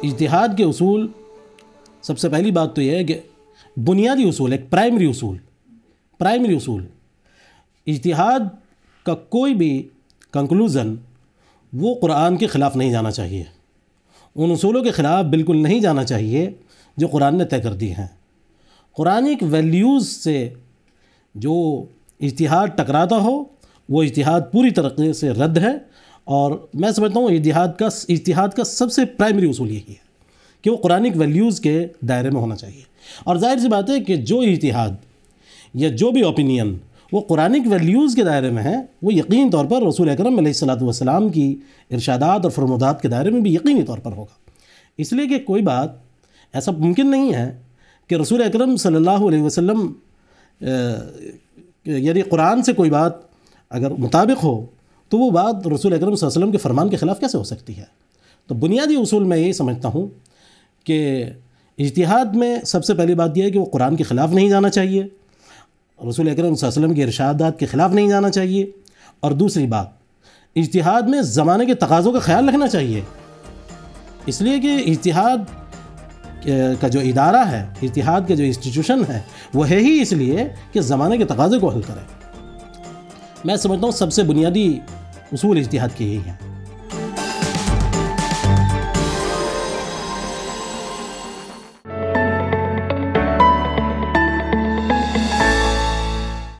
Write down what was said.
اجتہاد کے اصول، سب سے پہلی بات تو یہ ہے کہ بنیادی اصول، ایک پرائمری اصول، اجتہاد کا کوئی بھی کنکلوژن وہ قرآن کے خلاف نہیں جانا چاہیے، ان اصولوں کے خلاف بالکل نہیں جانا چاہیے جو قرآن نے طے کر دی ہیں۔ قرآنک ویلیوز سے جو اجتہاد ٹکراتا ہو وہ اجتہاد پوری طریقے سے رد ہے، اور میں سمجھتا ہوں اجتہاد کا سب سے پرائمری اصول یہی ہے کہ وہ قرآنک ویلیوز کے دائرے میں ہونا چاہیے۔ اور ظاہر سی بات ہے کہ جو اجتہاد یا جو بھی اوپینین وہ قرآنک ویلیوز کے دائرے میں ہے، وہ یقینی طور پر رسول اکرم علیہ الصلوۃ والسلام کی ارشادات اور فرمودات کے دائرے میں بھی یقینی طور پر ہوگا۔ اس لیے کہ کوئی بات ایسا ممکن نہیں ہے کہ رسول اکرم صلی اللہ علیہ وسلم یعنی قرآن سے کوئی بات اگر مطابق ہو تو وہ بات رسول اکرم صلی اللہ علیہ وسلم کے فرمان کے خلاف کیسے ہو سکتی ہے؟ تو بنیادی اصول میں یہی سمجھتا ہوں کہ اجتہاد میں سب سے پہلی بات یہ ہے کہ وہ قرآن کے خلاف نہیں جانا چاہیے، رسول اکرم صلی اللہ علیہ وسلم کے ارشادات کے خلاف نہیں جانا چاہیے، اور دوسری بات اجتہاد میں زمانے کے تقاضوں کا خیال رکھنا چاہیے، اس لیے کہ اجتہاد کا جو ادارہ ہے، اجتہاد کا جو انسٹیٹیوشن ہے، وہ ہے ہی اس لیے کہ زمانے کے تقاضے کو حل کرے۔ میں سمجھتا ہوں سب سے بنیادی اصول اجتہاد کے یہی ہیں۔